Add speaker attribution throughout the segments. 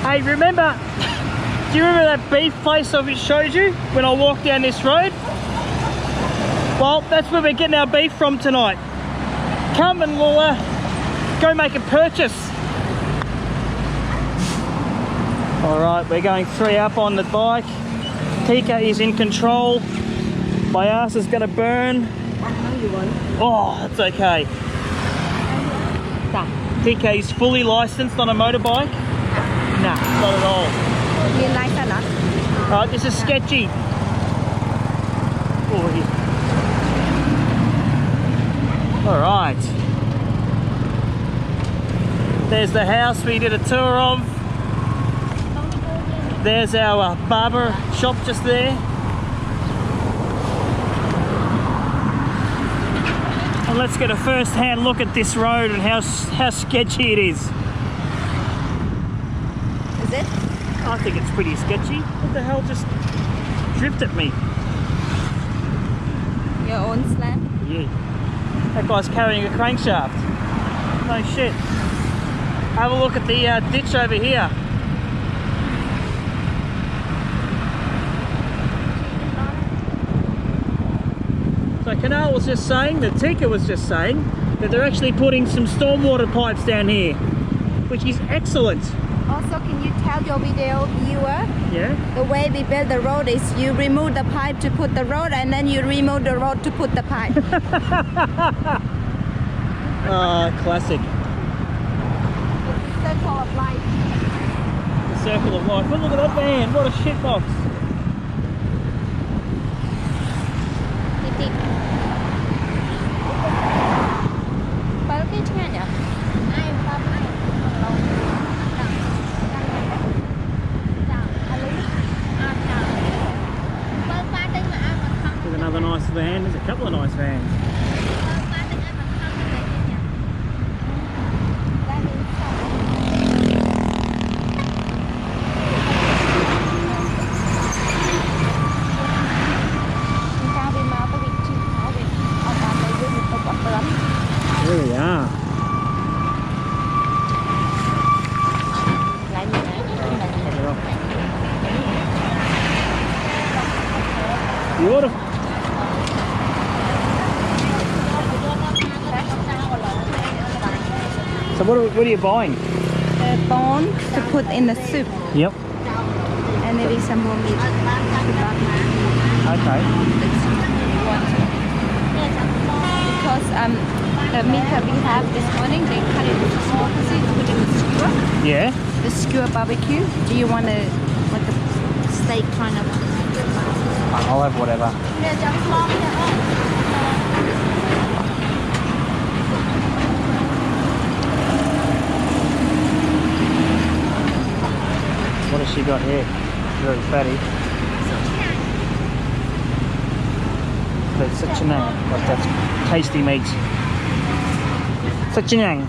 Speaker 1: Hey, remember, do you remember that beef place I showed you when I walked down this road? Well, that's where we're getting our beef from tonight. Come and we'll go make a purchase. All right, we're going 3 up on the bike. Tika is in control. My ass is going to burn. Oh, that's okay. Tika is fully licensed on a motorbike. Nah, not at all.
Speaker 2: You like that, not?
Speaker 1: Alright, this is sketchy. Alright. There's the house we did a tour of. There's our barber shop just there. And let's get a first-hand look at this road and how sketchy it is.
Speaker 2: Is it?
Speaker 1: I think it's pretty sketchy. What the hell just dripped at me?
Speaker 2: Your own slam?
Speaker 1: Yeah. That guy's carrying a crankshaft. No shit. Have a look at the ditch over here. So Kinal was just saying, that Tika was just saying, that they're actually putting some stormwater pipes down here, which is excellent.
Speaker 2: Also, can you tell your video viewer?
Speaker 1: Yeah?
Speaker 2: The way we build the road is you remove the pipe to put the road, and then you remove the road to put the pipe.
Speaker 1: Classic.
Speaker 2: It's the circle of life.
Speaker 1: The circle of life. But look at that van, what a shitbox. There's another nice van, there's a couple of nice vans. There we are. Beautiful. So what are you buying?
Speaker 2: Bone to put in the soup.
Speaker 1: Yep.
Speaker 2: And maybe some more meat.
Speaker 1: Okay.
Speaker 2: Because the meat that we have this morning, they cut it into small pieces, put it in the skewer.
Speaker 1: Yeah.
Speaker 2: The skewer barbecue. Do you want like a steak kind of?
Speaker 1: I'll have whatever. What has she got here? Very fatty. That's such a nang. Like that's tasty meat. Such a nang.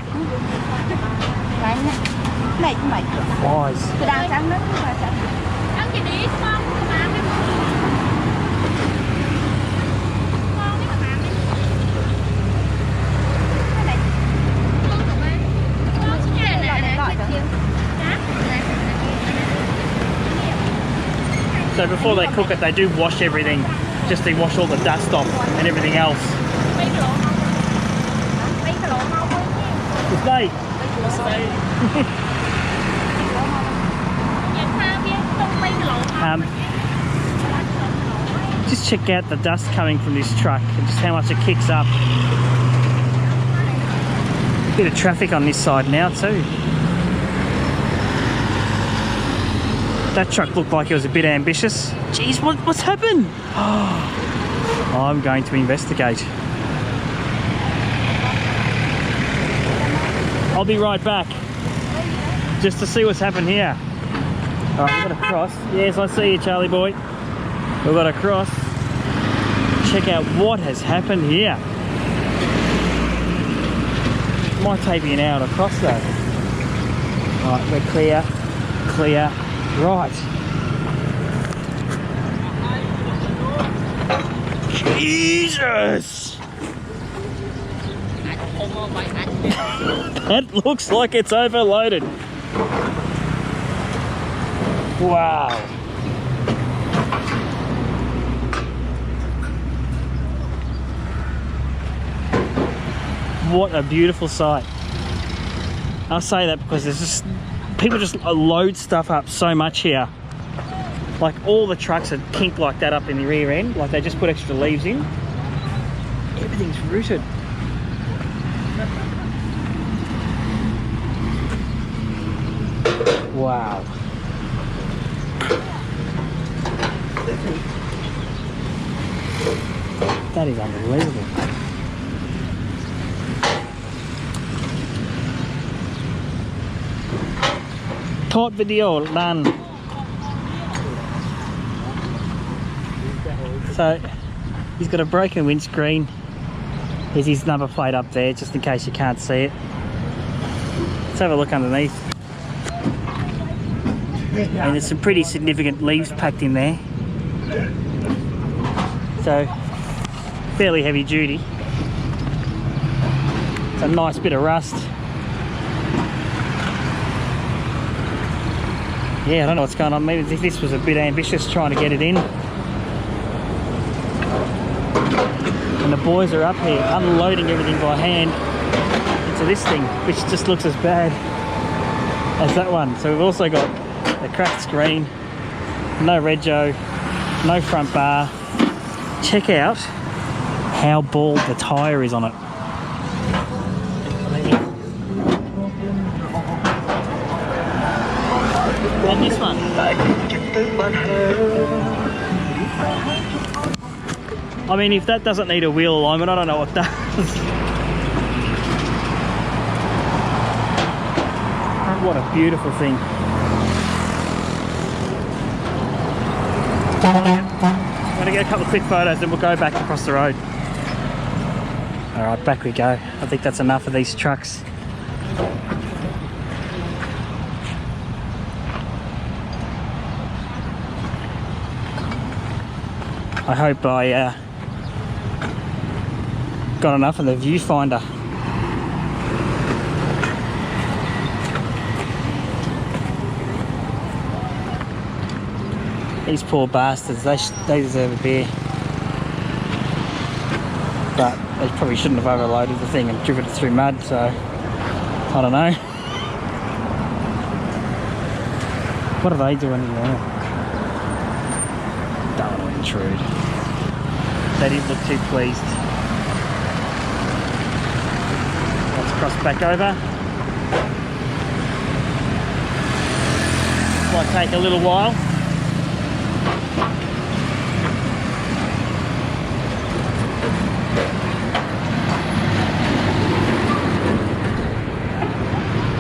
Speaker 1: Flies. So before they cook it, they do wash everything, just to wash all the dust off and everything else. Stay. Just check out the dust coming from this truck and just how much it kicks up. Bit of traffic on this side now too. That truck looked like it was a bit ambitious. Jeez, what's happened? Oh, I'm going to investigate. I'll be right back. Just to see what's happened here. Alright, we've got to cross. Yes, I see you, Charlie boy. We've got to cross. Check out what has happened here. Might take me an hour to cross though. Alright, we're clear. Clear. Right. Jesus! That looks like it's overloaded. Wow. What a beautiful sight. I'll say that because there's just people just load stuff up so much here. Like all the trucks are kinked like that up in the rear end, like they just put extra leaves in. Everything's rooted. Wow. That is unbelievable. Caught video done. So he's got a broken windscreen. Here's his number plate up there, just in case you can't see it. Let's have a look underneath. And there's some pretty significant leaves packed in there. So fairly heavy duty. It's a nice bit of rust. Yeah, I don't know what's going on. Maybe this was a bit ambitious trying to get it in. And the boys are up here unloading everything by hand into this thing, which just looks as bad as that one. So we've also got a cracked screen, no rego, no front bar. Check out how bald the tyre is on it. And this one. I mean, if that doesn't need a wheel alignment, I don't know what does. What a beautiful thing. I'm going to get a couple of quick photos and we'll go back across the road. Alright, back we go. I think that's enough of these trucks. I hope I got enough of the viewfinder. These poor bastards, they deserve a beer. But they probably shouldn't have overloaded the thing and driven it through mud, so I don't know. What are they doing now? Don't want to intrude. They didn't look too pleased. Let's cross back over. Might take a little while.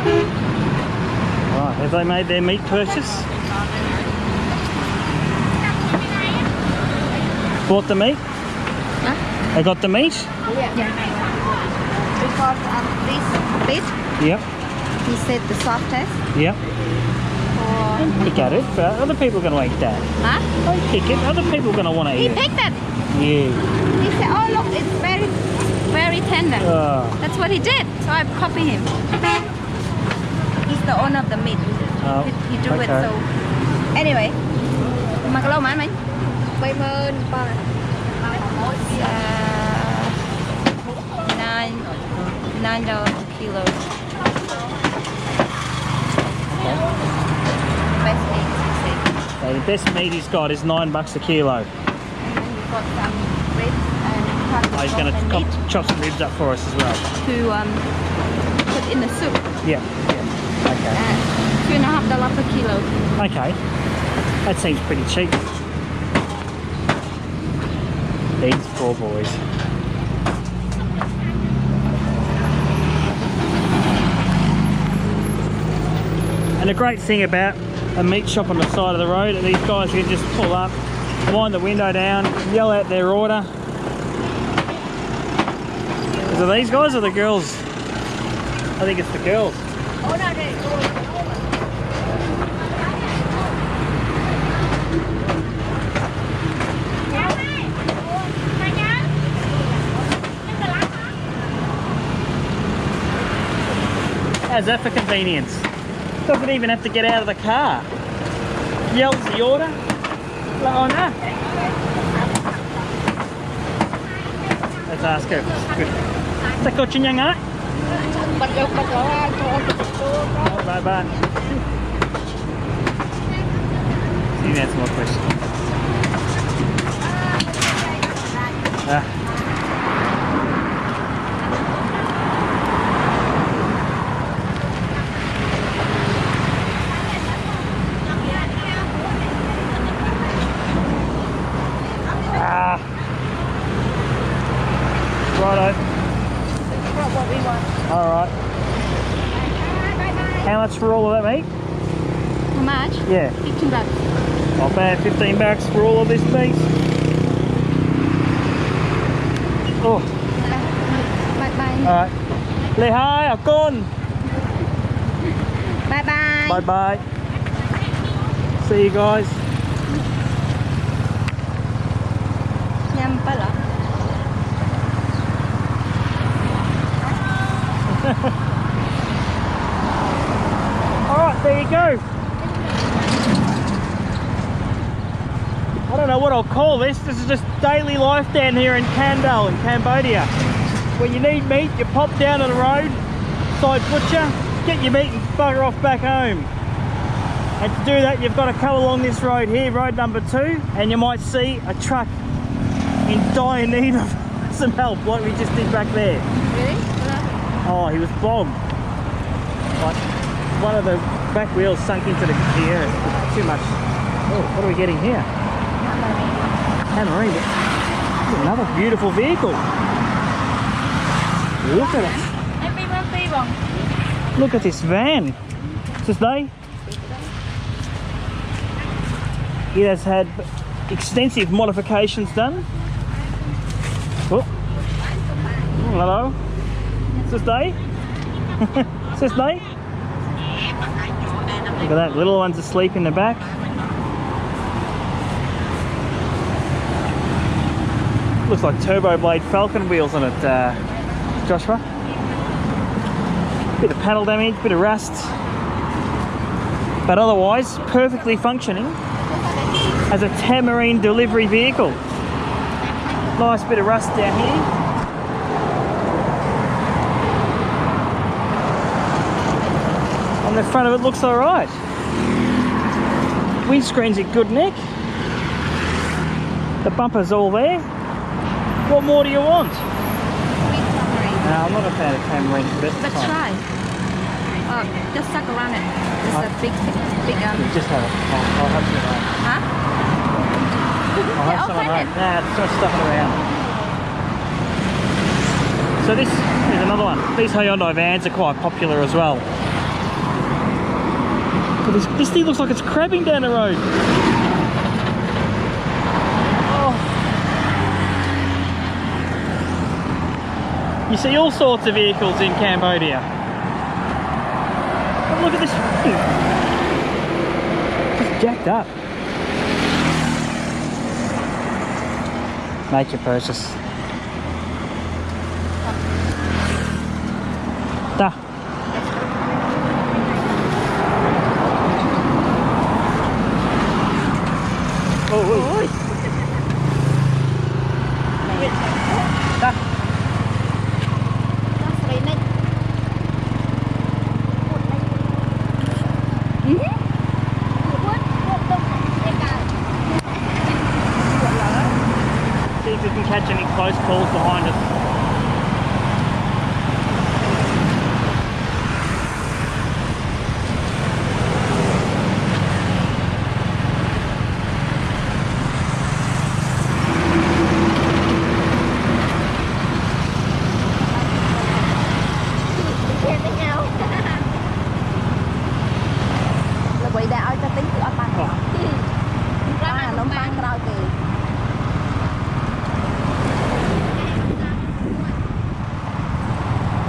Speaker 1: Right, have they made their meat purchase? Bought the meat?
Speaker 2: Huh?
Speaker 1: They got the meat?
Speaker 2: Yeah. Because this bit,
Speaker 1: Yep.
Speaker 2: he said the softest.
Speaker 1: Yep.
Speaker 2: Or...
Speaker 1: Don't pick at it, but other people are going to eat that.
Speaker 2: Huh?
Speaker 1: Don't pick it, other people are going to want to
Speaker 2: He
Speaker 1: eat it.
Speaker 2: picked it.
Speaker 1: Yeah.
Speaker 2: He said, oh look, it's very, very tender.
Speaker 1: Oh.
Speaker 2: That's what he did. So I copied him. He's the owner of the meat.
Speaker 1: Oh,
Speaker 2: He do it
Speaker 1: okay.
Speaker 2: so. Anyway, mà cái lâu mà anh mấy? 30,000 pound. $9 a kilo. Best meat, he said.
Speaker 1: So the best meat he's got is $9 a kilo.
Speaker 2: And then he got some ribs and
Speaker 1: Oh, he's going to chop some ribs up for us as well.
Speaker 2: to put in the soup.
Speaker 1: Yeah. Okay.
Speaker 2: $2.50 per kilo.
Speaker 1: Okay. That seems pretty cheap. These poor boys. And the great thing about a meat shop on the side of the road, these guys can just pull up, wind the window down, yell out their order. Is it these guys or the girls? I think it's the girls. How's that for convenience? Doesn't even have to get out of the car. yells the order. Like on that. Let's ask her. Good. Is that got your young eye? Bye bye. See if answer more questions. Righto.
Speaker 2: What we want.
Speaker 1: Alright. How much for all of that, mate?
Speaker 2: How much?
Speaker 1: Yeah.
Speaker 2: 15 bucks.
Speaker 1: Not bad, 15 bucks for all of this piece. Oh.
Speaker 2: Bye bye.
Speaker 1: Alright. Lehai, Akon.
Speaker 2: Bye bye.
Speaker 1: Bye bye. See you guys.
Speaker 2: Nhâm pala.
Speaker 1: Alright, there you go. I don't know what I'll call this. This is just daily life down here in Kandal in Cambodia. When you need meat, you pop down to the road, side butcher, get your meat and bugger off back home. And to do that, you've got to come along this road here, road number 2, and you might see a truck in dire need of some help, like we just did back there.
Speaker 2: Really?
Speaker 1: Oh, he was bogged. Like, one of the back wheels sunk into the gear. Too much. Oh, what are we getting here? Tamarine. Another beautiful vehicle. Look at it. Look at this van. Is this they? It has had extensive modifications done. Oh. Hello. Is this they? Is this they? Look at that, little one's asleep in the back. Looks like turbo blade Falcon wheels on it, Joshua. Bit of panel damage, bit of rust. But otherwise, perfectly functioning as a Tamarine delivery vehicle. Nice bit of rust down here. On the front of it looks alright. Windscreen's in good nick. The bumper's all there. What more do you want? No, I'm not a fan of Tamarine.
Speaker 2: But try. Just suck around it. It's a big
Speaker 1: Just have it. I'll have some at home.
Speaker 2: Huh?
Speaker 1: I'll have some at home. Nah, it's not stuffing around. So this is another one. These Hyundai vans are quite popular as well. But this thing looks like it's crabbing down the road. Oh. You see all sorts of vehicles in Cambodia. But look at this thing. It's jacked up. Nature purchase. Da. Oh, oh. Da. See if we can catch any close calls behind us.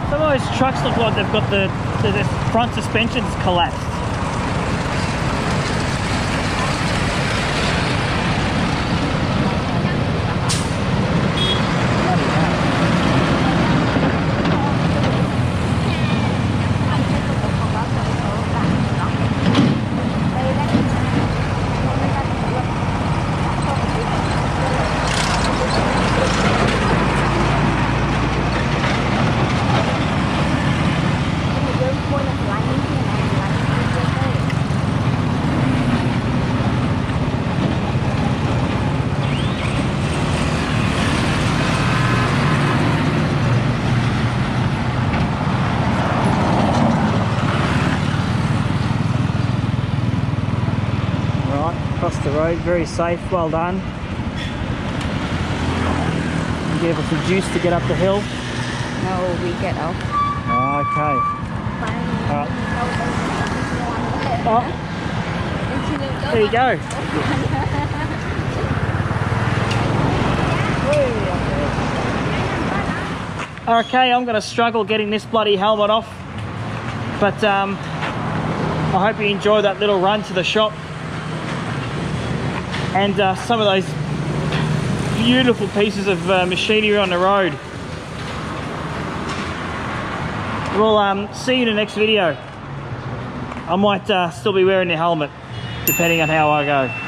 Speaker 1: Some of those trucks look like they've got the front suspensions collapsed. across the road. Very safe, well done. You gave us some juice to get up the hill.
Speaker 2: No, we get off.
Speaker 1: Okay. Oh, there you go. Okay, I'm going to struggle getting this bloody helmet off, but I hope you enjoy that little run to the shop and some of those beautiful pieces of machinery on the road. We'll see you in the next video. I might still be wearing the helmet, depending on how I go.